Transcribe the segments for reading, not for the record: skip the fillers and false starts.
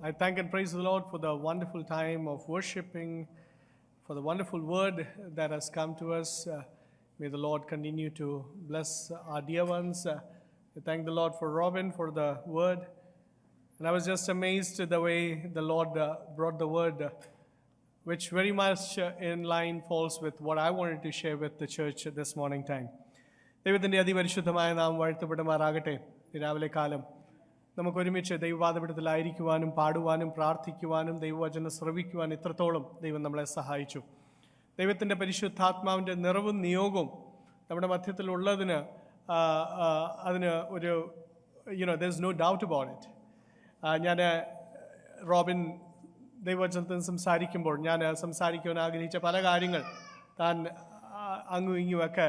I thank and praise the Lord for the wonderful time of worshiping, for the wonderful word that has come to us. May the Lord continue to bless our dear ones. I thank the Lord for Robin for the word. And I was just amazed at the way the Lord brought the word, which very much in line falls with what I wanted to share with the church this morning time. ദൈവത്തിൻ്റെ അതിപരിശുദ്ധമായ നാം വാഴ്ത്തപ്പെടുമാറാകട്ടെ. രാവിലെ കാലം നമുക്കൊരുമിച്ച് ദൈവവാദപീഠത്തിലായിരിക്കുവാനും പാടുവാനും പ്രാർത്ഥിക്കുവാനും ദൈവവചനം ശ്രവിക്കുവാനും ഇത്രത്തോളം ദൈവം നമ്മളെ സഹായിച്ചു. ദൈവത്തിൻ്റെ പരിശുദ്ധാത്മാവിൻ്റെ നിറവും നിയോഗവും നമ്മുടെ മധ്യത്തിലുള്ളതിന് അതിന് ഒരു there is no doubt about it. ഞാൻ റോബിൻ ദൈവവചനത്തിൽ സംസാരിക്കുമ്പോൾ ഞാൻ സംസാരിക്കുവാൻ ആഗ്രഹിച്ച പല കാര്യങ്ങൾ താൻ അങ്ങും ഇങ്ങുമൊക്കെ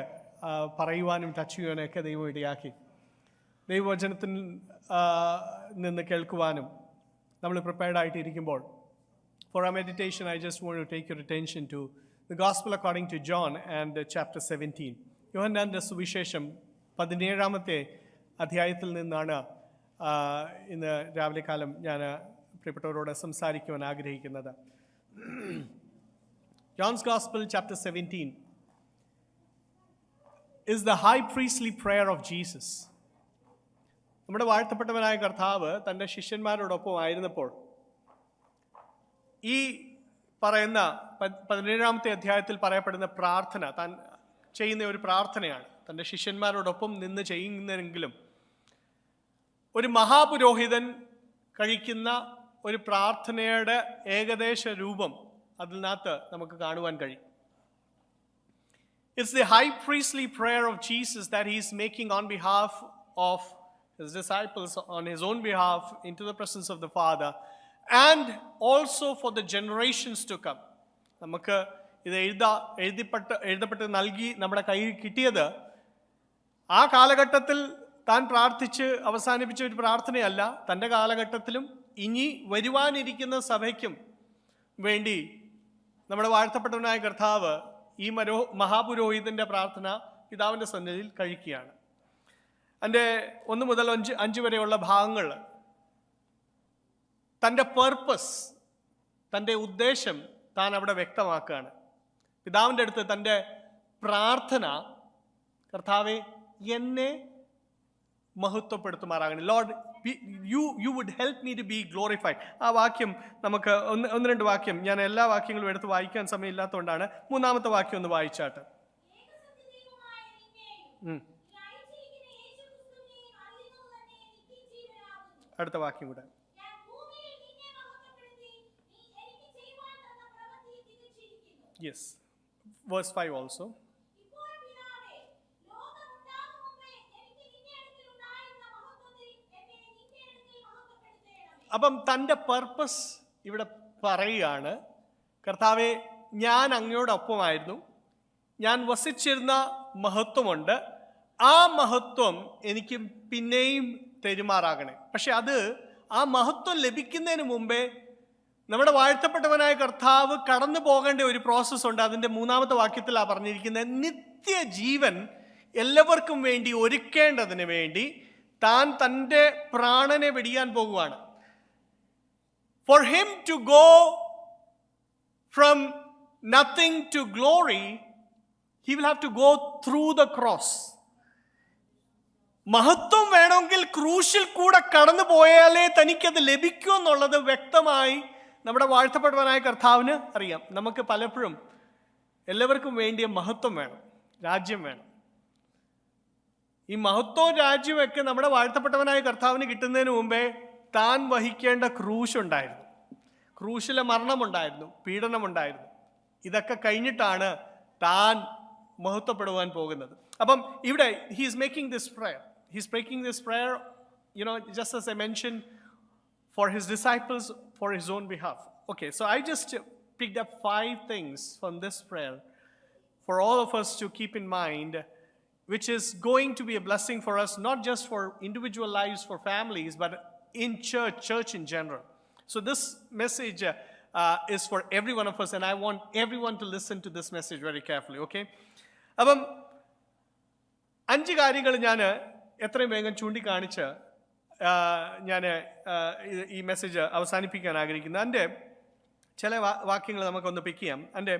പറയുവാനും ടച്ച് ചെയ്യുവാനൊക്കെ ദൈവം ഇടയാക്കി. ദൈവവചനത്തിൽ നിന്ന് കേൾക്കുവാനും നമ്മൾ prepared ആയിട്ടിരിക്കുമ്പോൾ for our meditation I just want to take your attention to the Gospel according to John and chapter 17. യോഹന്നാന്റെ സുവിശേഷം 17-ാമത്തെ അധ്യായത്തിൽ നിന്നാണ് ഇന്ന് രാവിലെ കാലം ഞാൻ പ്രിയപ്പെട്ടവരോട് സംസാരിക്കുവാൻ ആഗ്രഹിക്കുന്നത്. John's Gospel chapter 17 is the high priestly prayer of Jesus. നമ്മുടെ വാഴ്ത്തപ്പെട്ടവനായ കർത്താവ് തൻ്റെ ശിഷ്യന്മാരോടൊപ്പം ആയിരുന്നപ്പോൾ ഈ പറയുന്ന 17-ാമത്തെ അധ്യായത്തിൽ പറയപ്പെടുന്ന പ്രാർത്ഥന താൻ ചെയ്യുന്ന ഒരു പ്രാർത്ഥനയാണ്. തൻ്റെ ശിഷ്യന്മാരോടൊപ്പം നിന്ന് ചെയ്യുന്നതെങ്കിലും ഒരു മഹാപുരോഹിതൻ കഴിക്കുന്ന ഒരു പ്രാർത്ഥനയുടെ ഏകദേശ രൂപം അതിനകത്ത് നമുക്ക് കാണുവാൻ കഴിയും. It's the high priestly prayer of Jesus that he is making on behalf of his disciples, on his own behalf, into the presence of the Father, and also for the generations to come. നമുക്ക് ഇത് എഴുതപ്പെട്ട് നൽകി നമ്മുടെ കയ്യിൽ കിട്ടിയത് ആ കാലഘട്ടത്തിൽ താൻ പ്രാർത്ഥിച്ച് അവസാനിപ്പിച്ച ഒരു പ്രാർത്ഥനയല്ല, തൻ്റെ കാലഘട്ടത്തിലും ഇനി വരുവാനിരിക്കുന്ന സഭയ്ക്കും വേണ്ടി നമ്മുടെ വാഴ്ത്തപ്പെട്ടവനായ കർത്താവ് ഈ മഹാപുരോഹിതൻ്റെ പ്രാർത്ഥന പിതാവിൻ്റെ സന്നിധിയിൽ കഴിക്കുകയാണ്. അതിൻ്റെ 1 മുതൽ 5 വരെയുള്ള ഭാഗങ്ങൾ തൻ്റെ പർപ്പസ്, തൻ്റെ ഉദ്ദേശം താൻ അവിടെ വ്യക്തമാക്കുകയാണ്. പിതാവിൻ്റെ അടുത്ത് തൻ്റെ പ്രാർത്ഥന, കർത്താവെ എന്നെ മഹത്വപ്പെടുത്തുമാറാകണം. Lord you would help me to be glorified. ആ വാക്യം നമുക്ക് ഒന്ന് രണ്ട് വാക്യം, ഞാൻ എല്ലാ വാക്യങ്ങളും എടുത്ത് വായിക്കാൻ സമയമില്ലാത്തതുകൊണ്ടാണ് 3-ാമത്തെ വാക്യം ഒന്ന് വായിച്ചാട്ട്. അടുത്ത വാക്യം കൂടെ. Yes, verse 5 also. അപ്പം തൻ്റെ പർപ്പസ് ഇവിടെ പറയുകയാണ്, കർത്താവെ ഞാൻ അങ്ങയോടൊപ്പമായിരുന്നു, ഞാൻ വസിച്ചിരുന്ന മഹത്വമുണ്ട്, ആ മഹത്വം എനിക്ക് പിന്നെയും തെരുമാറാകണേ. പക്ഷെ അത് ആ മഹത്വം ലഭിക്കുന്നതിന് മുമ്പേ നമ്മുടെ വാഴ്ത്തപ്പെട്ടവനായ കർത്താവ് കടന്നു പോകേണ്ട ഒരു പ്രോസസ്സുണ്ട്. അതിൻ്റെ 3-ാമത്തെ വാക്യത്തിലാണ് പറഞ്ഞിരിക്കുന്നത്, നിത്യജീവൻ എല്ലാവർക്കും വേണ്ടി ഒരുക്കേണ്ടതിന് വേണ്ടി താൻ തൻ്റെ പ്രാണനെ വെടിയാൻ പോകുവാണ്. For him to go from nothing to glory, he will have to go through the cross. മഹത്വം വേണമെങ്കിൽ ക്രൂശിൽ കൂടെ കടന്നു പോയാലേ തനിക്കത് ലഭിക്കൂ എന്നുള്ളത് വ്യക്തമായി നമ്മുടെ വാഴ്ത്തപ്പെട്ടവനായ കർത്താവിന് അറിയാം. നമുക്ക് പലപ്പോഴും എല്ലാവർക്കും വേണ്ടിയ മഹത്വം വേണം, രാജ്യം വേണം. ഈ മഹത്വവും രാജ്യമൊക്കെ നമ്മുടെ വാഴ്ത്തപ്പെട്ടവനായ കർത്താവിന് കിട്ടുന്നതിന് മുമ്പേ താൻ വഹിക്കേണ്ട ക്രൂശുണ്ടായിരുന്നു, ക്രൂശിലെ മരണമുണ്ടായിരുന്നു, പീഡനമുണ്ടായിരുന്നു. ഇതൊക്കെ കഴിഞ്ഞിട്ടാണ് താൻ മഹത്വപ്പെടുവാൻ പോകുന്നത്. അപ്പം ഇവിടെ he is making this prayer. He's making this prayer, just as I mentioned, for his disciples, for his own behalf. Okay, so I just picked up 5 things from this prayer for all of us to keep in mind, which is going to be a blessing for us, not just for individual lives, for families, but in church in general. So this message is for every one of us, and I want everyone to listen to this message very carefully, okay? അപ്പം 5 കാര്യങ്ങൾ ഞാൻ എത്രയും വേഗം ചൂണ്ടിക്കാണിച്ച് ഞാൻ ഈ message അവസാനിപ്പിക്കാൻ ആഗ്രഹിക്കുന്നത്. എൻ്റെ ചില വാക്യങ്ങൾ നമുക്കൊന്ന് പിക്ക് ചെയ്യാം. എൻ്റെ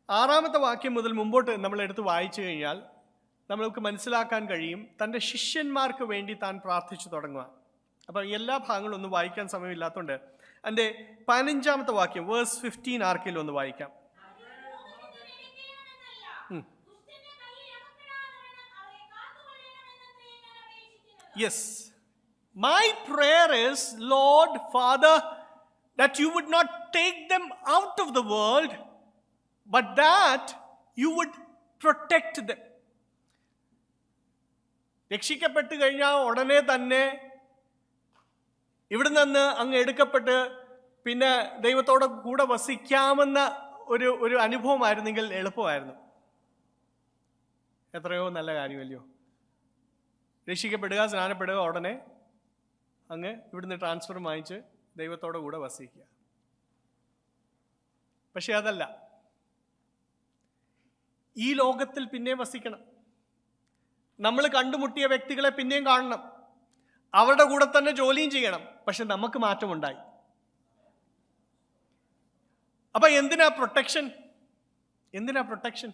6-ാമത്തെ വാക്യം മുതൽ മുമ്പോട്ട് നമ്മളെടുത്ത് വായിച്ചു കഴിഞ്ഞാൽ നമ്മൾക്ക് മനസ്സിലാക്കാൻ കഴിയും തൻ്റെ ശിഷ്യന്മാർക്ക് വേണ്ടി താൻ പ്രാർത്ഥിച്ചു തുടങ്ങുക. അപ്പം എല്ലാ ഭാഗങ്ങളും ഒന്നും വായിക്കാൻ സമയമില്ലാത്തതുകൊണ്ട് എൻ്റെ 15-ാമത്തെ വാക്യം വേഴ്സ് 15 ആർക്കെങ്കിലും ഒന്ന് വായിക്കാം. Yes. My prayer is, Lord, Father, that you would not take them out of the world, but that you would protect them. രക്ഷിക്കപ്പെട്ട് കഴിഞ്ഞാൽ ഉടനെ തന്നെ ഇവിടെ നിന്ന് അങ്ങ് എടുക്കപ്പെട്ട് പിന്നെ ദൈവത്തോടെ കൂടെ വസിക്കാമെന്ന ഒരു അനുഭവമായിരുന്നെങ്കിൽ എളുപ്പമായിരുന്നു. എത്രയോ നല്ല കാര്യമല്ലയോ? രക്ഷിക്കപ്പെടുക, സ്നാനപ്പെടുക, ഉടനെ അങ്ങ് ഇവിടുന്ന് ട്രാൻസ്ഫർ വാങ്ങിച്ച് ദൈവത്തോടെ കൂടെ വസിക്കുക. പക്ഷെ അതല്ല, ഈ ലോകത്തിൽ പിന്നെയും വസിക്കണം. നമ്മൾ കണ്ടുമുട്ടിയ വ്യക്തികളെ പിന്നെയും കാണണം, അവരുടെ കൂടെ തന്നെ ജോലിയും ചെയ്യണം. പക്ഷെ നമുക്ക് മാറ്റമുണ്ടായി. അപ്പൊ എന്തിനാ പ്രൊട്ടക്ഷൻ? എന്തിനാ പ്രൊട്ടക്ഷൻ?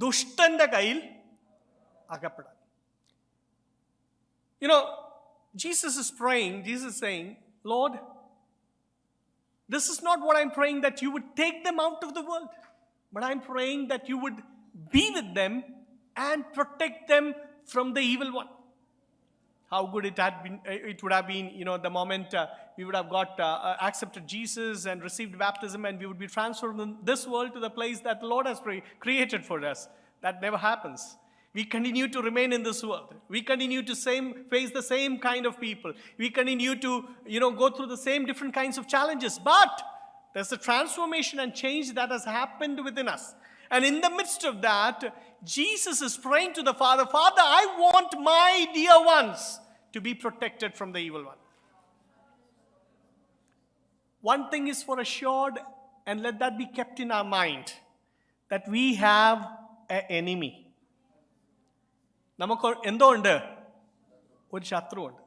ദുഷ്ടന്റെ കയ്യിൽ അകപ്പെടാൻ. You know, Jesus is praying, Jesus is saying, Lord, this is not what I'm praying that you would take them out of the world, but I'm praying that you would be with them and protect them from the evil one. How good it would have been, the moment we would have got accepted Jesus and received baptism, and we would be transferred from this world to the place that the Lord has created for us. That never happens. We continue to remain in this world. We continue to face the same kind of people. We continue to, go through the same different kinds of challenges. But there's a transformation and change that has happened within us. And in the midst of that, Jesus is praying to the Father, Father, I want my dear ones to be protected from the evil one. One thing is for assured, and let that be kept in our mind, that we have an enemy. നമുക്ക് എന്തോ ഉണ്ട്? ഒരു ശത്രുവുണ്ട്.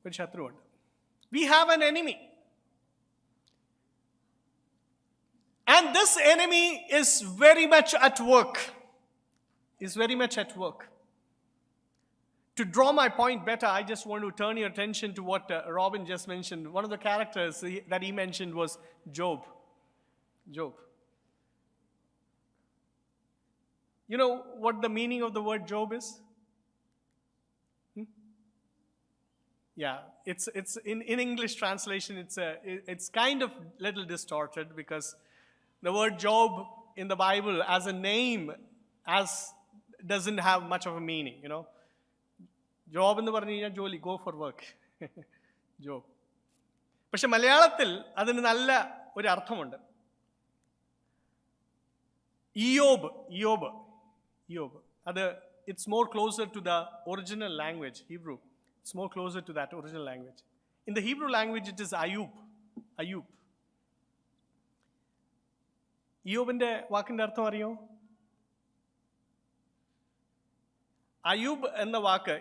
ഒരു ശത്രുവുണ്ട്. We have an enemy. And this enemy is very much at work. Is very much at work. To draw my point better, I just want to turn your attention to what Robin just mentioned. One of the characters that he mentioned was Job. Job. You know what the meaning of the word Job is? Yeah, it's in English translation, it's kind of little distorted, because the word Job in the Bible as a name doesn't have much of a meaning, Job എന്ന് പറഞ്ഞു കഴിഞ്ഞാൽ ജോലി, go for work. Job. പക്ഷെ മലയാളത്തിൽ അതിന് നല്ല ഒരു അർത്ഥമുണ്ട്. Iyob. It's more closer to the original language, Hebrew. It's more closer to that original language. In the Hebrew language, it is Ayub. ഇയോബിന്റെ വാക്കിന്റെ അർത്ഥം അറിയോ? അയൂബ് എന്ന വാക്ക്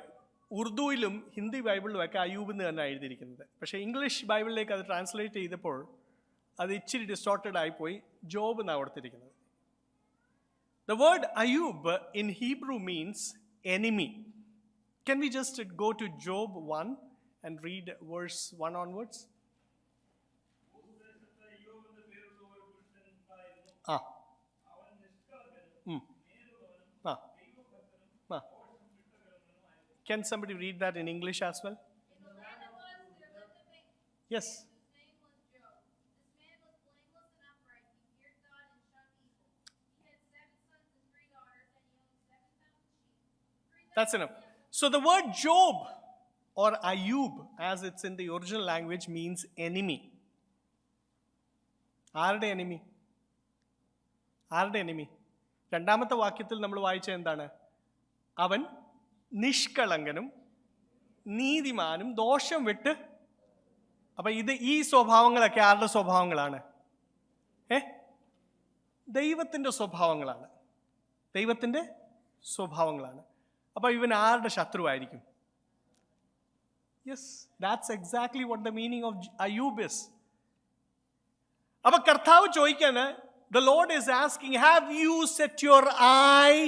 ഉറുദുവിലും ഹിന്ദി ബൈബിളിലും ഒക്കെ അയൂബ് എന്ന് തന്നെ എഴുതിയിരിക്കുന്നത്. പക്ഷേ ഇംഗ്ലീഷ് ബൈബിളിലേക്ക് അത് ട്രാൻസ്ലേറ്റ് ചെയ്തപ്പോൾ അത് ഇച്ചിരി ഡിസ്റ്റോർട്ടഡ് ആയിപ്പോയി, ജോബ് എന്നാണ് കൊടുത്തിരിക്കുന്നത്. The word Ayub in Hebrew means enemy. Can we just go to Job 1 and read verse 1 onwards? Can somebody read that in English as well? Yes. That's enough. So the word Job or Ayub, as it's in the original language, means enemy. ആരുടെ enemy? രണ്ടാമത്തെ വാക്യത്തിൽ നമ്മൾ വായിച്ച എന്താണ്? അവൻ നിഷ്കളങ്കനും നീതിമാനും ദോഷം വിട്ട്. അപ്പൊ ഈ സ്വഭാവങ്ങളൊക്കെ ആരുടെ സ്വഭാവങ്ങളാണ്? ദൈവത്തിൻ്റെ സ്വഭാവങ്ങളാണ്. അപ്പോൾ ഇവൻ ആരുടെ ശത്രുവായിരിക്കും? Yes, that's exactly what the meaning of Ayyub is. അപ്പൊ കർത്താവ് ചോദിക്കാന്, the Lord is asking, have you set your eye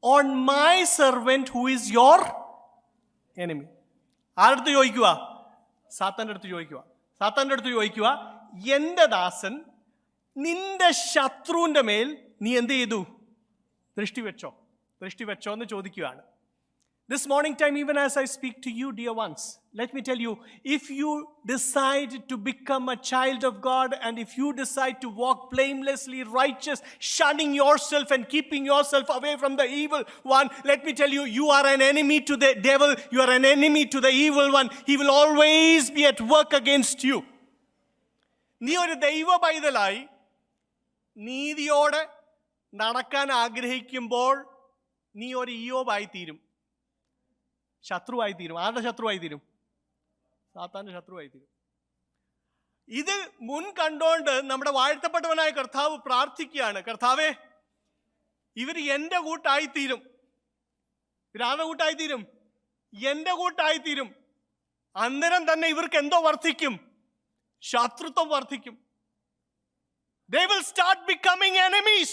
on my servant who is your enemy? ആരടുത്ത് ചോദിക്കുക? സാത്താൻ്റെ അടുത്ത് ചോദിക്കുക. സാത്താൻ്റെ അടുത്ത് ചോദിക്കുക, എൻ്റെ ദാസൻ നിന്റെ ശത്രുവിൻ്റെ മേൽ നീ എന്ത് ചെയ്തു? ദൃഷ്ടി വെച്ചോ എന്ന് ചോദിക്കുകയാണ്. This morning time, even as I speak to you, dear ones, let me tell you, if you decide to become a child of God, and if you decide to walk blamelessly righteous, shunning yourself and keeping yourself away from the evil one, let me tell you, you are an enemy to the devil, you are an enemy to the evil one. He will always be at work against you. നീ ഒരു ദൈവ പൈതലായി നീതിയോടെ നടക്കാൻ ആഗ്രഹിക്കുമ്പോൾ നീ ഒരു ഇയ്യോബായി തീരും, ശത്രുവായി തീരും. ആരുടെ ശത്രുവായി തീരും? സാത്താന്റെ ശത്രുവായി തീരും. ഇത് മുൻ കണ്ടോണ്ട് നമ്മുടെ വാഴ്ത്തപ്പെട്ടവനായ കർത്താവ് പ്രാർത്ഥിക്കുകയാണ്, കർത്താവേ, ഇവർ എൻ്റെ കൂട്ടായിത്തീരും. ഇവരാരുടെ കൂട്ടായിത്തീരും? എൻ്റെ കൂട്ടായിത്തീരും. അന്നേരം തന്നെ ഇവർക്ക് എന്തോ വർദ്ധിക്കും? ശത്രുത്വം വർദ്ധിക്കും. They will start becoming enemies.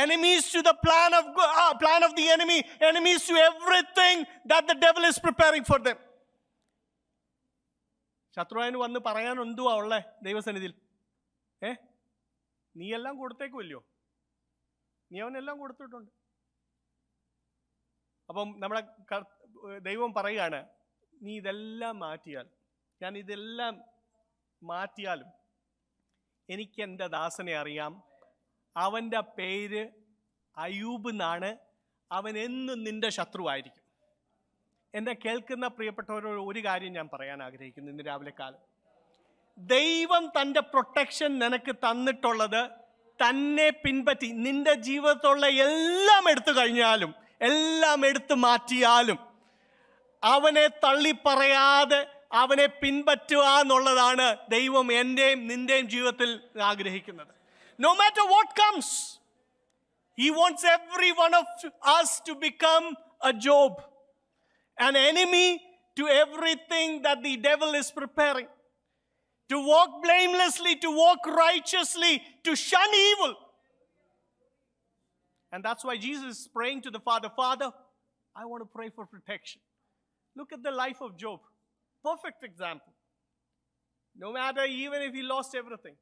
Enemies to the plan of the enemy. Enemies to everything that the devil is preparing for them. ശത്രുവിന് വന്ന് പറയാൻ എന്തുവാ ഉള്ളേ ദൈവസന്നിധിയിൽ? നീ എല്ലാം കൊടുത്തേക്കുമല്ലോ, നീ അവനെല്ലാം കൊടുത്തിട്ടുണ്ട്. അപ്പം നമ്മുടെ ദൈവം പറയുകയാണ്, നീ ഇതെല്ലാം മാറ്റിയാൽ, ഞാൻ ഇതെല്ലാം മാറ്റിയാലും എനിക്ക് എൻ്റെ ദാസനെ അറിയാം, അവൻ്റെ പേര് അയ്യൂബ് എന്നാണ്, അവൻ എന്നും നിന്റെ ശത്രുവായിരിക്കും. എന്നെ കേൾക്കുന്ന പ്രിയപ്പെട്ടവരോട് ഒരു കാര്യം ഞാൻ പറയാൻ ആഗ്രഹിക്കുന്നു ഇന്ന് രാവിലെ കാലം. ദൈവം തൻ്റെ പ്രൊട്ടക്ഷൻ നിനക്ക് തന്നിട്ടുള്ളത് തന്നെ പിൻപറ്റി നിന്റെ ജീവിതത്തിലുള്ള എല്ലാം എടുത്തു കഴിഞ്ഞാലും, എല്ലാം എടുത്തു മാറ്റിയാലും അവനെ തള്ളിപ്പറയാതെ അവനെ പിൻപറ്റുക എന്നുള്ളതാണ് ദൈവം എൻ്റെയും നിന്റെയും ജീവിതത്തിൽ ആഗ്രഹിക്കുന്നത്. No matter what comes, He wants every one of us to become a Job, an enemy to everything that the devil is preparing, to walk blamelessly, to walk righteously, to shun evil. And that's why Jesus is praying to the Father, Father, I want to pray for protection. Look at the life of Job. Perfect example. No matter, even if he lost everything,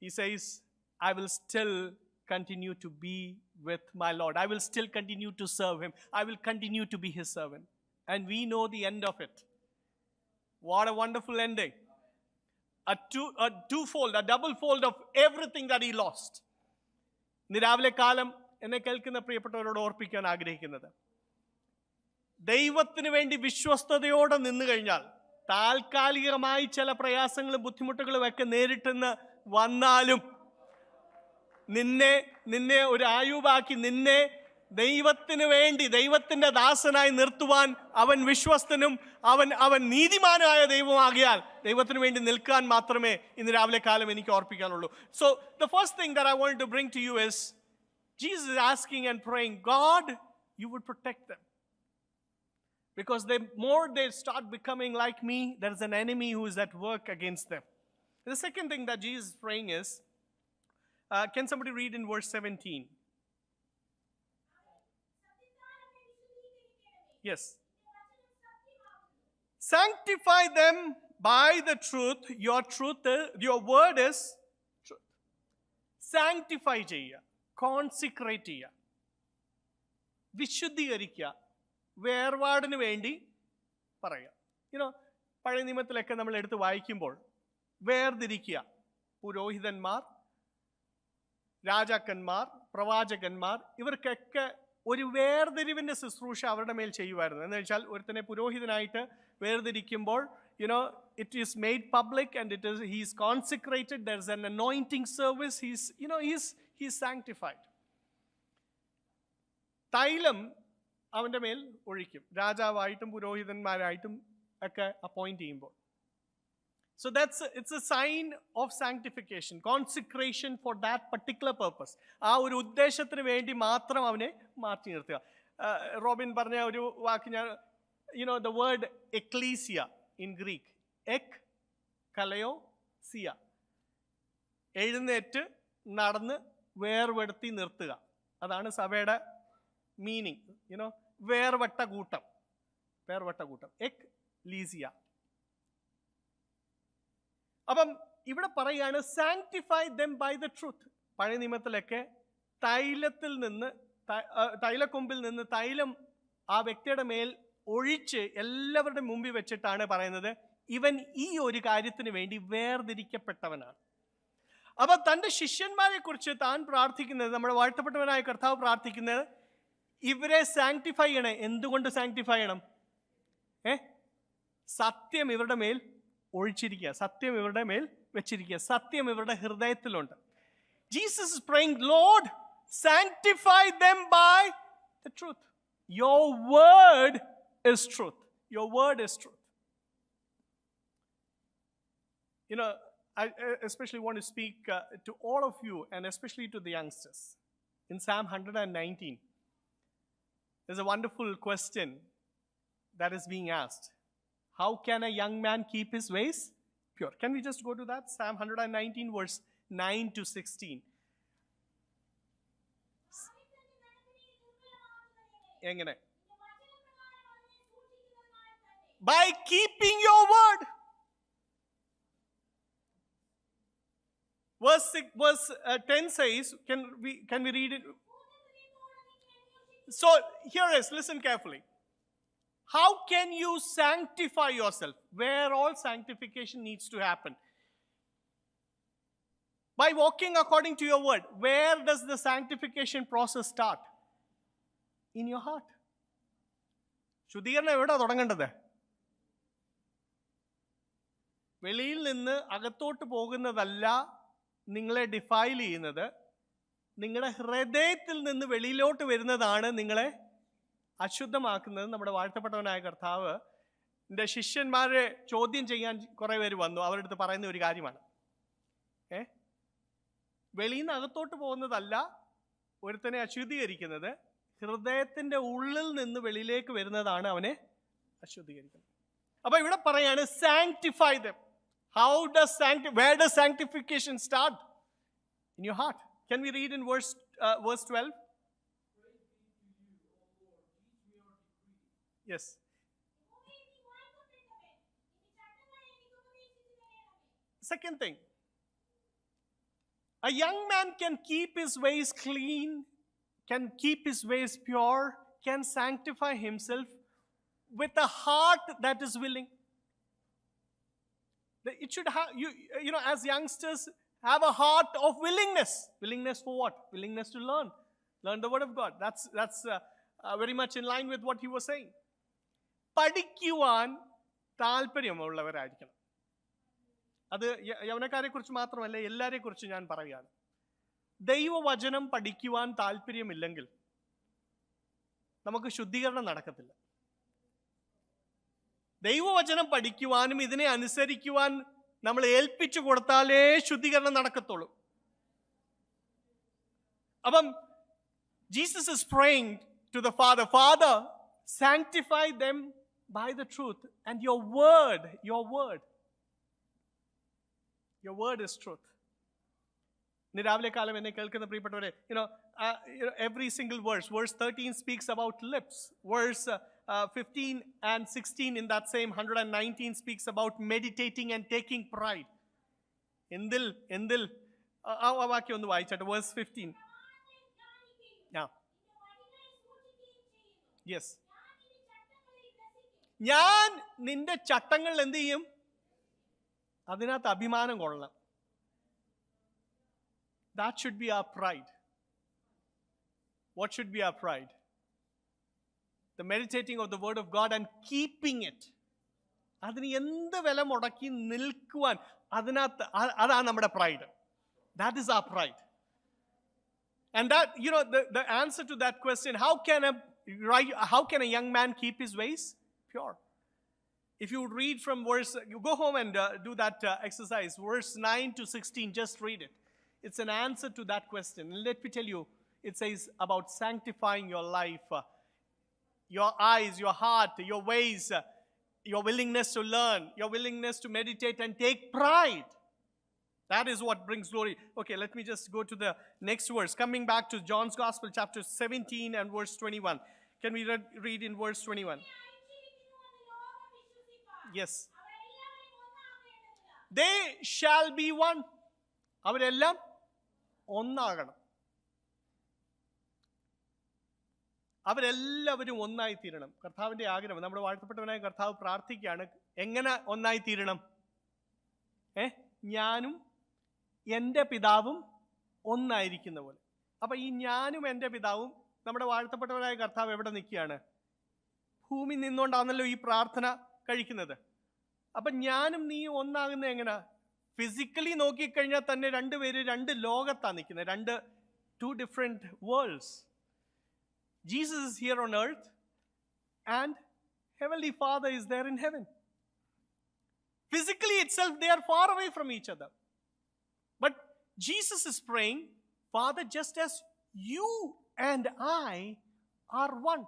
he says, I will still continue to be with my Lord. I will still continue to serve him. I will continue to be his servant. And we know the end of it. What a wonderful ending. A twofold, a double fold of everything that he lost. ഇന്ന് രാവിലെ കാലം എന്നെ കേൾക്കുന്ന പ്രിയപ്പെട്ടവരോട് ഓർപ്പിക്കാൻ ആഗ്രഹിക്കുന്നത്, ദൈവത്തിന് വേണ്ടി വിശ്വസ്തയോടെ നിന്നു കഴിഞ്ഞാൽ താൽക്കാലികമായി ചില പ്രയാസങ്ങളും ബുദ്ധിമുട്ടുകളും ഒക്കെ നേരിട്ടെന്ന് വന്നാലും നിന്നെ ഒരു ആയുവാക്കി നിന്നെ ദൈവത്തിന് വേണ്ടി ദൈവത്തിൻ്റെ ദാസനായി നിർത്തുവാൻ അവൻ വിശ്വസ്തനും അവൻ നീതിമാനായ ദൈവമാകിയാൽ ദൈവത്തിന് വേണ്ടി നിൽക്കാൻ മാത്രമേ ഇന്ന് രാവിലെ കാലം എനിക്ക് ഓർപ്പിക്കാനുള്ളൂ. So the first thing that I wanted to bring to you is Jesus is asking and praying, God, you would protect them. Because the more they start becoming like me, there is an enemy who is at work against them. The second thing that Jesus is praying is, can somebody read in verse 17? Yes. Sanctify them by the truth. Your word is truth. Sanctify ചെയ്യുക, consecrate ചെയ്യുക, വിശുദ്ധീകരിക്കുക, വേർപാടിന് വേണ്ടി പറയുക. പഴയ നിയമത്തിലൊക്കെ നമ്മൾ എടുത്ത് വായിക്കുമ്പോൾ വേർതിരിക്കുക, പുരോഹിതന്മാർ, രാജാക്കന്മാർ, പ്രവാചകന്മാർ, ഇവർക്കൊക്കെ ഒരു വേർതിരിവിൻ്റെ ശുശ്രൂഷ അവരുടെ മേൽ ചെയ്യുമായിരുന്നു. എന്ന് വെച്ചാൽ ഒരുത്തനെ പുരോഹിതനായിട്ട് വേർതിരിക്കുമ്പോൾ it is made public and he is consecrated. There is an anointing service. He is sanctified. തൈലം അവൻ്റെ മേൽ ഒഴിക്കും, രാജാവായിട്ടും പുരോഹിതന്മാരായിട്ടും ഒക്കെ അപ്പോയിന്റ് ചെയ്യുമ്പോൾ. So it's a sign of sanctification, consecration for that particular purpose. ആ ഒരു ഉദ്ദേശത്തിന് വേണ്ടി മാത്രം അവനെ മാറ്റി നിർത്തുക. റോബിൻ പറഞ്ഞ ഒരു വാക്ക് ഞാൻ the word ecclesia in Greek. Kaleo, സിയ. എഴുന്നേറ്റ് നടന്ന് വേർപെടുത്തി നിർത്തുക. അതാണ് സഭയുടെ മീനിങ്. വേർപെട്ട കൂട്ടം. എക്ലീസിയ. അപ്പം ഇവിടെ പറയാണ് sanctify them by the truth. പഴയ നിയമത്തിലൊക്കെ തൈലക്കൊമ്പിൽ നിന്ന് തൈലം ആ വ്യക്തിയുടെ മേൽ ഒഴിച്ച് എല്ലാവരുടെ മുമ്പിൽ വെച്ചിട്ടാണ് പറയുന്നത് ഇവൻ ഈ ഒരു കാര്യത്തിന് വേണ്ടി വേർതിരിക്കപ്പെട്ടവനാണ്. അപ്പൊ തൻ്റെ ശിഷ്യന്മാരെ കുറിച്ച് താൻ പ്രാർത്ഥിക്കുന്നത്, നമ്മുടെ വാഴ്ത്തപ്പെട്ടവനായ കർത്താവ് പ്രാർത്ഥിക്കുന്നത്, ഇവരെ സാങ്ക്ടിഫൈ ചെയ്യണേ. എന്തുകൊണ്ട് സാങ്ക്ടിഫൈ ചെയ്യണം? സത്യം ഇവരുടെ മേൽ ഒഴിച്ചിരിക്കുക, സത്യം ഇവരുടെ മേൽ വെച്ചിരിക്കുക, സത്യം ഇവരുടെ ഹൃദയത്തിലുണ്ട്. Jesus is praying, Lord, sanctify them by the truth. Your word is truth. Your word is truth. I especially want to speak to all of you and especially to the youngsters. In Psalm 119, there's a wonderful question that is being asked. How can a young man keep his ways pure? Can we just go to that? Psalm 119, verse 9 to 16. എങ്ങനെ? By keeping your word. Verse 10 says, can we read it? So here is, listen carefully. How can you sanctify yourself? Where all sanctification needs to happen? By walking according to your word. Where does the sanctification process start? In your heart. ശുദ്ധീകരണം എവിടെ തുടങ്ങേണ്ടത്? വെളിയിൽ നിന്ന് അകത്തോട്ട് പോകുന്നതല്ല നിങ്ങളെ defile ചെയ്യുന്നത്. നിങ്ങളുടെ ഹൃദയത്തിൽ നിന്ന് വെളിയിലോട്ട് വരുന്നതാണ് നിങ്ങളെ അശുദ്ധമാക്കുന്നത്. നമ്മുടെ വാഴ്ത്തപ്പെട്ടവനായ കർത്താവ് എൻ്റെ ശിഷ്യന്മാരെ ചോദ്യം ചെയ്യാൻ കുറേ പേര് വന്നു. അവരുടെ അടുത്ത് പറയുന്ന ഒരു കാര്യമാണ്, വെളിയിൽ നിന്ന് അകത്തോട്ട് പോകുന്നതല്ല ഒരുത്തനെ അശുദ്ധീകരിക്കുന്നത്, ഹൃദയത്തിൻ്റെ ഉള്ളിൽ നിന്ന് വെളിയിലേക്ക് വരുന്നതാണ് അവനെ അശുദ്ധീകരിക്കുന്നത്. അപ്പൊ ഇവിടെ പറയാണ് sanctify dum. Where does sanctification start? In your heart. Can we read in verse 12? Yes. Second thing, a young man can keep his ways clean, can keep his ways pure, can sanctify himself with a heart that is willing. It should have, as youngsters, have a heart of willingness. Willingness for what? Willingness to learn the word of God. That's very much in line with what he was saying. പഠിക്കുവാൻ താല്പര്യമുള്ളവരായിരിക്കണം. അത് യൗവനക്കാരെ കുറിച്ച് മാത്രമല്ല, എല്ലാവരെ കുറിച്ച് ഞാൻ പറയുകയാണ്. ദൈവവചനം പഠിക്കുവാൻ താല്പര്യമില്ലെങ്കിൽ നമുക്ക് ശുദ്ധീകരണം നടക്കത്തില്ല. ദൈവവചനം പഠിക്കുവാനും ഇതിനെ അനുസരിക്കുവാൻ നമ്മൾ ഏൽപ്പിച്ചു കൊടുത്താലേ ശുദ്ധീകരണം നടക്കത്തുള്ളൂ. അപ്പം Jesus is praying to the Father, Father, sanctify them by the truth, and your word is truth. ഇന്ന് രാവിലെ കാലം എന്നെ കേൾക്കുന്ന പ്രിയപ്പെട്ടവരെ, every single verse 13 speaks about lips. Verse 15 and 16 in that same 119 speaks about meditating and taking pride. എന്തിൽ ആ വാക്യം ഒന്ന് വായിച്ചോട്ടെ. Verse 15. Yes. ഞാൻ നിന്റെ ചട്ടങ്ങൾ എന്ത് ചെയ്യും? അതിനകത്ത് അഭിമാനം കൊള്ളണം. That should be our pride. What should be our pride? The meditating of the word of God and keeping it. അതിന് എന്ത് വില മുടക്കി നിൽക്കുവാൻ അതിനകത്ത്, അതാണ് നമ്മുടെ pride. That is our pride. And that, the answer to that question, how can a young man keep his ways pure? If you read from you go home and do that exercise, verse 9 to 16, just read it. It's an answer to that question. And let me tell you, it says about sanctifying your life your eyes, your heart, your ways, your willingness to learn, your willingness to meditate and take pride. That is what brings glory. Okay, let me just go to the next verse. Coming back to John's Gospel, chapter 17 and verse 21. Can we read in verse 21? Yes. They shall be one. അവരെല്ലാം ഒന്നാകണം. അവരെല്ലാവരും ഒന്നായി തീരണം. കർത്താവിന്റെ ആഗ്രഹം. നമ്മുടെ വാഴ്ത്തപ്പെട്ടവനായ കർത്താവ് പ്രാർത്ഥിക്കുകയാണ്, എങ്ങനെ ഒന്നായി തീരണം? ഞാനും എൻ്റെ പിതാവും ഒന്നായിരിക്കുന്ന പോലെ. അപ്പൊ ഈ ഞാനും എൻ്റെ പിതാവും, നമ്മുടെ വാഴ്ത്തപ്പെട്ടവനായ കർത്താവ് എവിടെ നിൽക്കുകയാണ്? ഭൂമി നിന്നുകൊണ്ടാണല്ലോ ഈ പ്രാർത്ഥന കഴിക്കുന്നത്. അപ്പൊ ഞാനും നീ ഒന്നാകുന്നത് എങ്ങനെ? ഫിസിക്കലി നോക്കിക്കഴിഞ്ഞാൽ തന്നെ രണ്ടുപേര് രണ്ട് ലോകത്താണ് നിൽക്കുന്നത്, two different worlds. Jesus is here on earth and Heavenly Father is there in heaven. Physically itself, they are far away from each other. But Jesus is praying, Father, just as you and I are one.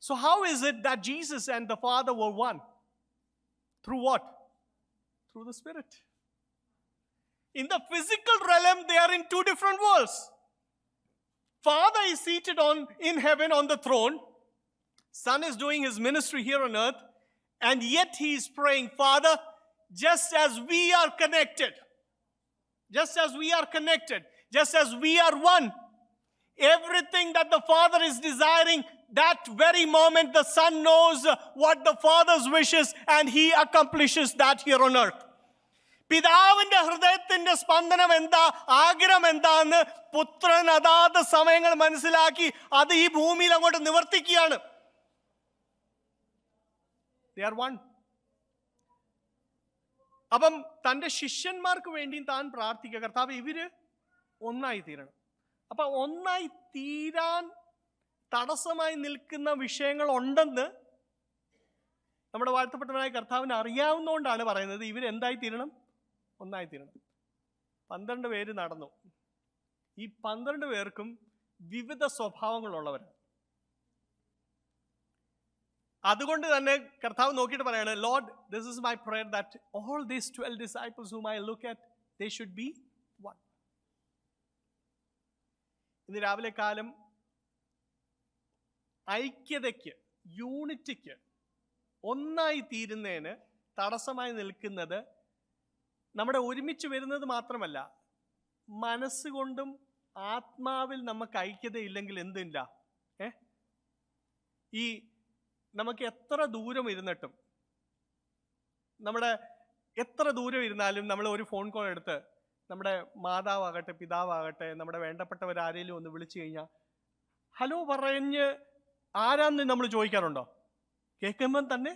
So how is it that Jesus and the Father were one? Through what? Through the Spirit. In the physical realm, they are in two different worlds. Father is seated in heaven on the throne. Son is doing his ministry here on earth. And yet he is praying, Father, just as we are connected, just as we are one, everything that the Father is desiring, that very moment the Son knows what the Father's wishes and he accomplishes that here on earth. പിതാവിന്റെ ഹൃദയത്തിന്റെ സ്പന്ദനം എന്താ, ആഗ്രഹം എന്താന്ന് പുത്രൻ അതാത് സമയങ്ങൾ മനസ്സിലാക്കി അത് ഈ ഭൂമിയിൽ അങ്ങോട്ട് നിവർത്തിക്കുകയാണ്. They are one. അപ്പം തൻ്റെ ശിഷ്യന്മാർക്ക് വേണ്ടിയും താൻ പ്രാർത്ഥിക്കുക, കർത്താവ് ഇവര് ഒന്നായി തീരണം. അപ്പൊ ഒന്നായി തീരാൻ തടസ്സമായി നിൽക്കുന്ന വിഷയങ്ങൾ ഉണ്ടെന്ന് നമ്മുടെ വാഴ്ത്തപ്പെട്ടവനായ കർത്താവിന് അറിയാവുന്നതുകൊണ്ടാണ് പറയുന്നത് ഇവരെന്തായി തീരണം? ഒന്നായി തീരണം. 12 പേര് നടന്നു. ഈ 12 പേർക്കും വിവിധ സ്വഭാവങ്ങളുള്ളവരാണ്. അതുകൊണ്ട് തന്നെ കർത്താവ് നോക്കിയിട്ട് പറയാണ്, Lord, this is my prayer that all these 12 disciples whom I look at, they should be one. ഇന്ന് രാവിലെ കാലം ഐക്യതയ്ക്ക്, യൂണിറ്റിക്ക്, ഒന്നായി തീരുന്നതിന് തടസ്സമായി നിൽക്കുന്നത് നമ്മുടെ ഒരുമിച്ച് വരുന്നത് മാത്രമല്ല, മനസ്സുകൊണ്ടും ആത്മാവിൽ നമുക്ക് ഐക്യതയില്ലെങ്കിൽ എന്തില്ല. ഈ നമുക്ക് എത്ര ദൂരം ഇരുന്നിട്ടും, എത്ര ദൂരം ഇരുന്നാലും നമ്മൾ ഒരു ഫോൺ കോൾ എടുത്ത് നമ്മുടെ മാതാവാകട്ടെ പിതാവാകട്ടെ നമ്മുടെ വേണ്ടപ്പെട്ടവരാരെങ്കിലും ഒന്ന് വിളിച്ചു കഴിഞ്ഞാൽ ഹലോ പറഞ്ഞ് ആരാന്ന് നമ്മൾ ചോദിക്കാറുണ്ടോ? കേൾക്കുമ്പം തന്നെ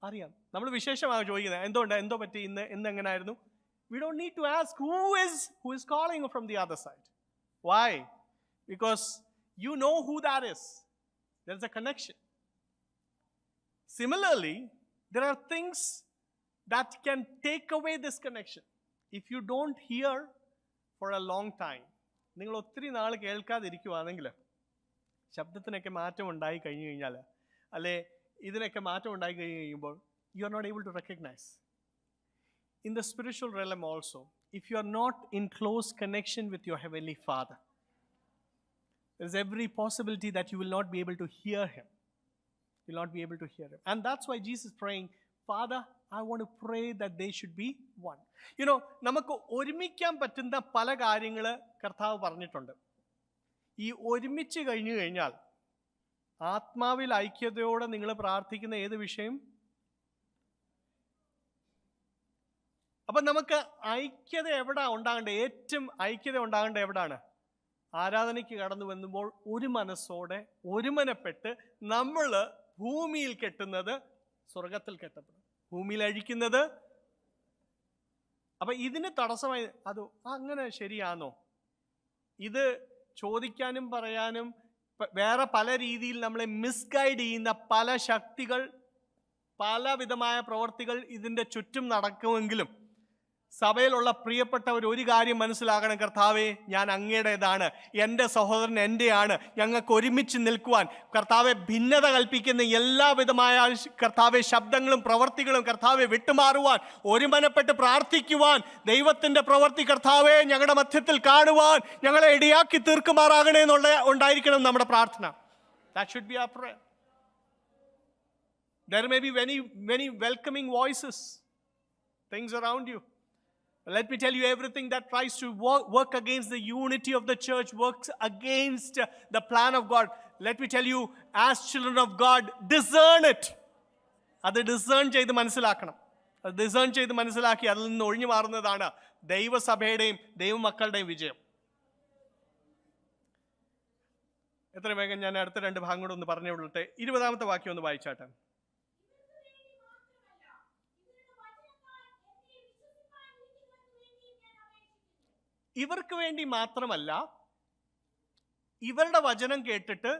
അറിയാം. നമ്മൾ വിശേഷമാണ് ചോദിക്കുന്നത്, എന്തോ പറ്റി, ഇന്ന് എങ്ങനായിരുന്നു. We don't need to ask who is calling from the other side. Why? Because you know who that is. There's a connection. Similarly, there are things that can take away this connection. If you don't hear for a long time, നിങ്ങൾ ഒത്തിരി നാൾ കേൾക്കാതിരിക്കുവാണെങ്കിൽ ശബ്ദത്തിനൊക്കെ മാറ്റം ഉണ്ടായി കഴിഞ്ഞു കഴിഞ്ഞാൽ, അല്ലെ ഇതിനൊക്കെ മാറ്റം ഉണ്ടായി കഴിഞ്ഞ് കഴിയുമ്പോൾ you are not able to recognize. In the spiritual realm also, if you are not in close connection with your Heavenly Father, there is every possibility that you will not be able to hear Him. You will not be able to hear Him. And that's why Jesus is praying, Father, I want to pray that they should be one. You know, നമുക്ക് ഒരുമിക്കാൻ പറ്റുന്ന പല കാര്യങ്ങൾ കർത്താവ് പറഞ്ഞിട്ടുണ്ട്. ഈ ഒരുമിച്ച് കഴിഞ്ഞു കഴിഞ്ഞാൽ ആത്മാവിൽ ഐക്യതയോടെ നിങ്ങൾ പ്രാർത്ഥിക്കുന്ന ഏത് വിഷയം, അപ്പൊ നമുക്ക് ഐക്യത എവിടെ ഉണ്ടാകേണ്ടത്? ഏറ്റവും ഐക്യത ഉണ്ടാകേണ്ടത് എവിടാണ്? ആരാധനയ്ക്ക് കടന്നു വന്നുമ്പോൾ ഒരു മനസ്സോടെ ഒരുമനപ്പെട്ട് നമ്മൾ ഭൂമിയിൽ കെട്ടുന്നത് സ്വർഗത്തിൽ കെട്ടപ്പെടും, ഭൂമിയിൽ അഴിക്കുന്നത്. അപ്പൊ ഇതിന് തടസ്സമായി അത് അങ്ങനെ ശരിയാണോ? ഇത് ചോദിക്കാനും പറയാനും വേറെ പല രീതിയിൽ നമ്മളെ മിസ്ഗൈഡ് ചെയ്യുന്ന പല ശക്തികൾ, പല വിധമായ പ്രവർത്തികൾ ഇതിൻ്റെ ചുറ്റും നടക്കുമെങ്കിലും സഭയിലുള്ള പ്രിയപ്പെട്ടവർ ഒരു കാര്യം മനസ്സിലാക്കണം, കർത്താവേ ഞാൻ അങ്ങയുടേതാണ്, എൻ്റെ സഹോദരൻ എൻ്റെയാണ്, ഞങ്ങൾക്ക് ഒരുമിച്ച് നിൽക്കുവാൻ കർത്താവെ ഭിന്നത കൽപ്പിക്കുന്ന എല്ലാവിധമായ കർത്താവെ ശബ്ദങ്ങളും പ്രവർത്തികളും കർത്താവെ വിട്ടുമാറുവാൻ, ഒരുമനപ്പെട്ട് പ്രാർത്ഥിക്കുവാൻ, ദൈവത്തിൻ്റെ പ്രവൃത്തി കർത്താവെ ഞങ്ങളുടെ മധ്യത്തിൽ കാണുവാൻ ഞങ്ങളെ ഇടയാക്കി തീർക്കുമാറാകണേ എന്നുള്ള ഉണ്ടായിരിക്കണം നമ്മുടെ പ്രാർത്ഥന. That should be our prayer. There may be many welcoming voices, things around you. Let me tell you, everything that tries to work against the unity of the church works against the plan of God. Let me tell you, as children of God, discern it. അത് discern ചെയ്ത് മനസ്സിലാക്കണം. അത് discern ചെയ്ത് മനസ്സിലാക്കി അതിൽ നിന്ന് ഒഴിഞ്ഞു മാറുന്നതാണ് ദൈവസഭയുടെയും ദൈവമക്കളുടെയും വിജയം. എത്ര വേഗം ഞാൻ അടുത്ത 2 ഭാഗം കൂടെ ഒന്ന് പറഞ്ഞു വിടട്ടെ. 20ാമത്തെ വാക്യം ഒന്ന് വായിച്ചാട്ടെ. ഇവർക്ക് വേണ്ടി മാത്രമല്ല, ഇവരുടെ വചനം കേട്ടിട്ട്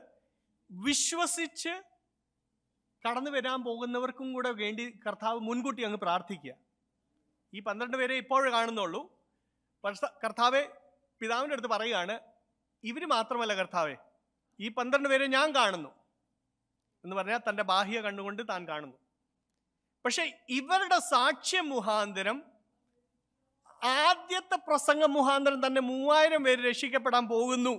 വിശ്വസിച്ച് കടന്നു വരാൻ പോകുന്നവർക്കും കൂടെ വേണ്ടി കർത്താവ് മുൻകൂട്ടി അങ്ങ് പ്രാർത്ഥിക്കുക. ഈ 12 പേരെ ഇപ്പോഴേ കാണുന്നുള്ളൂ. പക്ഷെ കർത്താവെ പിതാവിൻ്റെ അടുത്ത് പറയുകയാണ്, ഇവർ മാത്രമല്ല കർത്താവെ, ഈ 12 പേരെ ഞാൻ കാണുന്നു എന്ന് പറഞ്ഞാൽ തൻ്റെ ബാഹ്യ കണ്ണുകൊണ്ട് താൻ കാണുന്നു. പക്ഷെ ഇവരുടെ സാക്ഷ്യം മുഖാന്തരം, ആദ്യത്തെ പ്രസംഗം മുഖാന്തരം തന്നെ 3000 പേര് രക്ഷിക്കപ്പെടാൻ പോകുന്നു.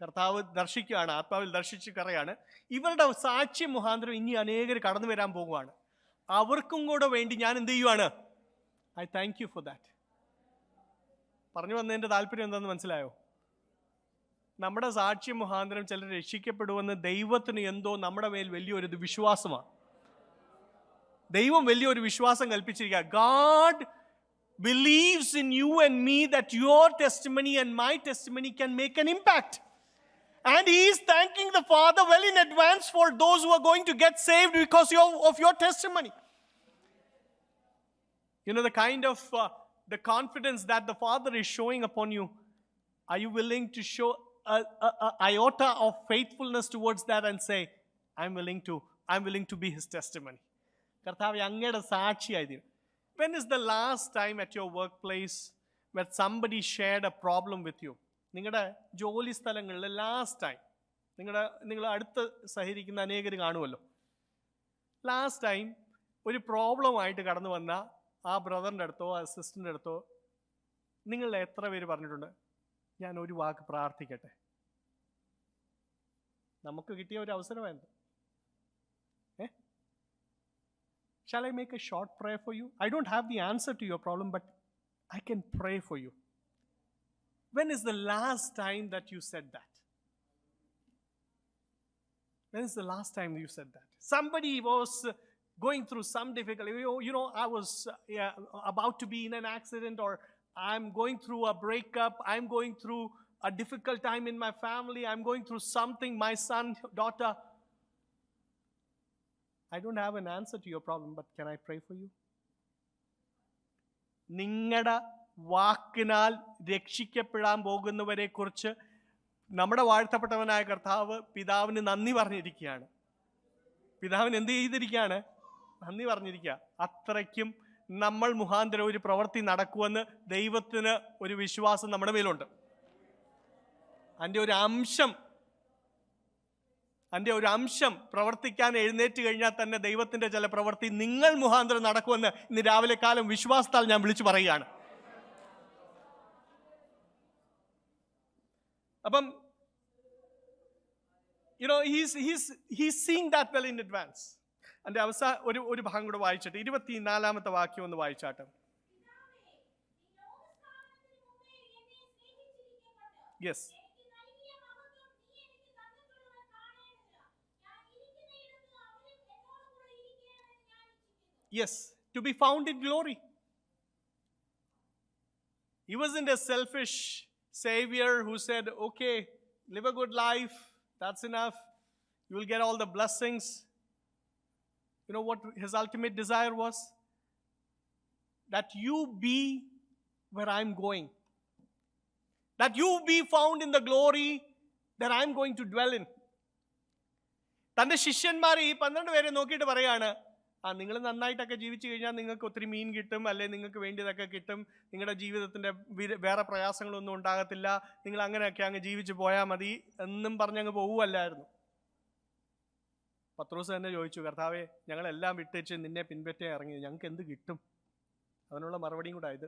കർത്താവ് ദർശിക്കുകയാണ്, ആത്മാവിൽ ദർശിച്ച് പറയാണ്, ഇവരുടെ സാക്ഷ്യം മുഖാന്തരം ഇനി അനേകർ കടന്നു വരാൻ പോകുവാണ്. അവർക്കും കൂടെ വേണ്ടി ഞാൻ എന്ത് ചെയ്യുവാണ്? I thank you for that. പറഞ്ഞു വന്നതിൻ്റെ താല്പര്യം എന്താണെന്ന് മനസ്സിലായോ? നമ്മുടെ സാക്ഷ്യം മുഖാന്തരം ചിലർ രക്ഷിക്കപ്പെടുമെന്ന് ദൈവത്തിന് എന്തോ നമ്മുടെ മേൽ വലിയൊരു വിശ്വാസമാണ്. ദൈവം വലിയൊരു വിശ്വാസം കൽപ്പിച്ചിരിക്കുക. God believes in you and me that your testimony and my testimony can make an impact. And he is thanking the Father well in advance for those who are going to get saved because of your testimony. You know, the kind of the confidence that the Father is showing upon you. Are you willing to show a iota of faithfulness towards that and say, I'm willing to be his testimony? കർത്താവേ അങ്ങയുടെ സാക്ഷിയായി. When is the last time at your workplace where somebody shared a problem with you? നിങ്ങളുടെ ജോലി സ്ഥലങ്ങളിൽ last time, നിങ്ങൾ അടുത്ത് സഹകരിക്കുന്ന അനേകർ കാണുമല്ലോ, ലാസ്റ്റ് ടൈം ഒരു പ്രോബ്ലമായിട്ട് കടന്നു വന്ന ആ ബ്രദറിൻ്റെ അടുത്തോ ആ സിസ്റ്ററിൻ്റെ അടുത്തോ നിങ്ങളിൽ എത്ര പേര് പറഞ്ഞിട്ടുണ്ട്, ഞാൻ ഒരു വാക്ക് പ്രാർത്ഥിക്കട്ടെ? നമുക്ക് കിട്ടിയ ഒരു അവസരമായിരുന്നു. Shall I make a short prayer for you? I don't have the answer to your problem, but I can pray for you. When is the last time that you said that? When is the last time you said that? Somebody was going through some difficulty. You know, I was about to be in an accident, or I'm going through a breakup. I'm going through a difficult time in my family. I'm going through something, my son, daughter. I don't have an answer to your problem, but can I pray for you? നിങ്ങളുടെ വാക്കിനാൽ രക്ഷിക്കപ്പെടാൻ പോകുന്നവരെ കുറിച്ച് നമ്മുടെ വാഴ്ത്തപ്പെട്ടവനായ കർത്താവ് പിതാവിന് നന്ദി പറഞ്ഞിരിക്കുകയാണ്. പിതാവിന് എന്ത് ചെയ്തിരിക്കുകയാണ്? നന്ദി പറഞ്ഞിരിക്കുക. അത്രയ്ക്കും നമ്മൾ മുഖാന്തരം ഒരു പ്രവൃത്തി നടക്കുമെന്ന് ദൈവത്തിന് ഒരു വിശ്വാസം നമ്മുടെ മേലുണ്ട്. അതിൻ്റെ ഒരു അംശം പ്രവർത്തിക്കാൻ എഴുന്നേറ്റ് കഴിഞ്ഞാൽ തന്നെ ദൈവത്തിൻ്റെ ചില പ്രവൃത്തി നിങ്ങൾ മുഖാന്തരം നടക്കുമെന്ന് ഇന്ന് രാവിലെ കാലം വിശ്വാസത്താൽ ഞാൻ വിളിച്ചു പറയുകയാണ്. അപ്പം he's seeing that well in advance. അതിൻ്റെ ഒരു ഭാഗം കൂടെ വായിച്ചിട്ട് 24ാമത്തെ വാക്യം ഒന്ന് വായിച്ചാട്ടെ. Yes. Yes, to be found in glory. He wasn't a selfish savior who said, okay, live a good life, that's enough, you will get all the blessings. You know what his ultimate desire was? That you be where I'm going. That you be found in the glory that I'm going to dwell in. തൻ്റെ ശിഷ്യന്മാർ ഈ 12 പേരെ നോക്കിയിട്ട് പറയാണ്, നിങ്ങൾ നന്നായിട്ടൊക്കെ ജീവിച്ചു കഴിഞ്ഞാൽ നിങ്ങൾക്ക് ഒത്തിരി മീൻ കിട്ടും, അല്ലെങ്കിൽ നിങ്ങൾക്ക് വേണ്ടിയതൊക്കെ കിട്ടും, നിങ്ങളുടെ ജീവിതത്തിൻ്റെ വേറെ പ്രയാസങ്ങളൊന്നും ഉണ്ടാകത്തില്ല, നിങ്ങൾ അങ്ങനെയൊക്കെ അങ്ങ് ജീവിച്ചു പോയാൽ മതി എന്നും പറഞ്ഞങ്ങ് പോവുമല്ലായിരുന്നു. പത്രോസ് തന്നെ ചോദിച്ചു, കർത്താവേ, ഞങ്ങളെല്ലാം വിട്ടേച്ച് നിന്നെ പിൻപറ്റേ ഇറങ്ങി, ഞങ്ങൾക്ക് എന്ത് കിട്ടും? അതിനുള്ള മറുപടിയും കൂടെ ഇത്.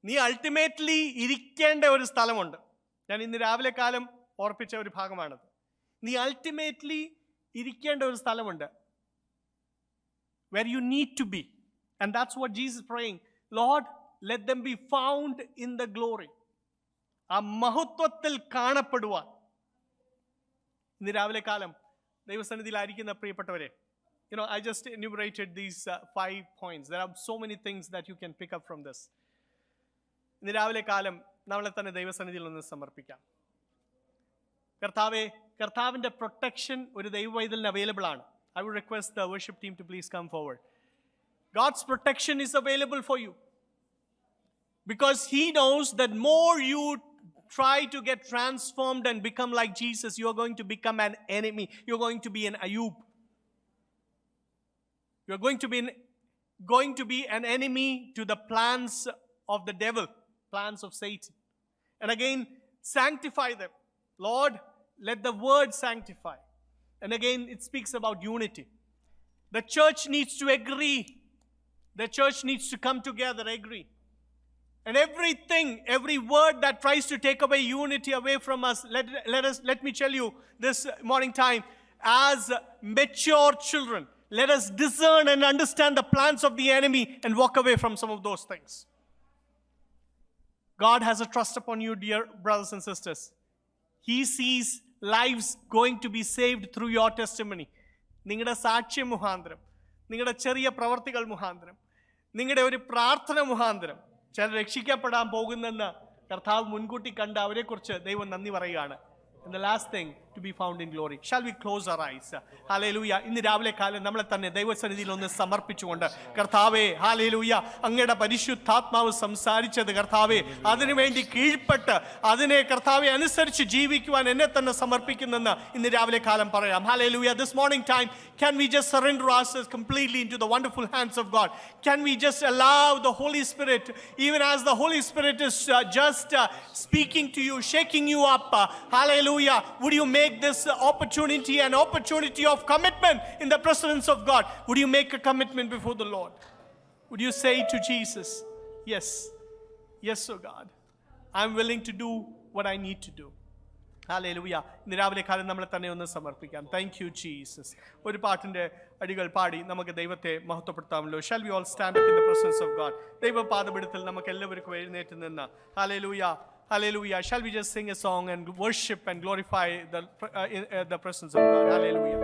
നീ അൾട്ടിമേറ്റ്ലി ഇരിക്കേണ്ട ഒരു സ്ഥലമുണ്ട്. ഞാൻ ഇന്ന് രാവിലെ കാലം ഓർപ്പിച്ച ഒരു ഭാഗമാണത്. നീ അൾട്ടിമേറ്റ്ലി ഇരിക്കേണ്ട ഒരു സ്ഥലമുണ്ട്, where you need to be, and that's what Jesus is praying. Lord, let them be found in the glory. ആ മഹത്വത്തിൽ കാണപ്പെടുവാൻ. ഇന്ന് രാവിലെ കാലം ദൈവസന്നിധിയിലായിരിക്കുന്ന പ്രിയപ്പെട്ടവരെ, I just enumerated these 5 points. There are so many things that you can pick up from this. ഇന്ന് രാവിലെ കാലം നമ്മളെ തന്നെ ദൈവസന്നിധിയിൽ ഒന്ന് സമർപ്പിക്കാം. കർത്താവിൻ്റെ പ്രൊട്ടക്ഷൻ ഒരു ദൈവവൈതലിന് അവൈലബിൾ ആണ്. I would request the worship team to please come forward. God's protection is available for you, because He knows that more you try to get transformed and become like Jesus, you are going to become an enemy. You are going to be an Ayub. You are going to be an enemy to the plans of the devil, plans of Satan. And again, sanctify them. Lord, let the word sanctify. And again, it speaks about unity. The church needs to agree. The church needs to come together, agree. And every word that tries to take away unity away from us, let me tell you this morning time, as mature children, let us discern and understand the plans of the enemy and walk away from some of those things. God has a trust upon you, dear brothers and sisters. He sees lives going to be saved through your testimony. നിങ്ങളുടെ സാക്ഷ്യം മുഖാന്തരം, നിങ്ങളുടെ ചെറിയ പ്രവർത്തികൾ മുഖാന്തരം, നിങ്ങളുടെ ഒരു പ്രാർത്ഥന മുഖാന്തരം ചിലർ രക്ഷിക്കപ്പെടാൻ പോകുന്നെന്ന് കർത്താവ് മുൻകൂട്ടി കണ്ട് അവരെക്കുറിച്ച് ദൈവം നന്ദി പറയുകയാണ്. And the last thing, to be found in glory. Shall we close our eyes? Hallelujah. ഇന്ന് രാവിലെ കാലം നമ്മളെ തന്നെ ദൈവസന്നിധിയിൽ ഒന്ന് സമർപ്പിച്ചുകൊണ്ട്, കർത്താവേ, ഹല്ലേലൂയ, അങ്ങയുടെ പരിശുദ്ധാത്മാവ് സംസാരിച്ചത് കർത്താവേ, അതിനുവേണ്ടി കീഴ്പ്പെട്ട് അതിനെ കർത്താവെ അനുസരിച്ച് ജീവിക്കുവാൻ എന്നെ തന്നെ സമർപ്പിക്കുന്നെന്ന് ഇന്ന് രാവിലെ കാലം പറയാം. Hallelujah. This morning time, can we just surrender ourselves completely into the wonderful hands of God? Can we just allow the Holy Spirit, even as the Holy Spirit is just speaking to you, shaking you up? Hallelujah. Would you make this opportunity an opportunity of commitment in the presence of God? Would you make a commitment before the Lord? Would you say to Jesus, yes, oh God, I'm willing to do what I need to do. Hallelujah. ഇന്ന് രാവിലെ കാലം നമ്മളെ തന്നെ ഒന്ന് സമർപ്പിക്കാം. Thank you, Jesus. ഒരു പാട്ടിന്റെ അടികൾ പാടി നമുക്ക് ദൈവത്തെ മഹത്വപ്പെടുത്താമല്ലോ. Shall we all stand up in the presence of God? ദൈവപാദപീഠത്തിൽ നമുക്ക് എല്ലാവർക്കും എഴുന്നേറ്റ് നിന്ന് Hallelujah. Hallelujah. Shall we just sing a song and worship and glorify the presence of God? Hallelujah.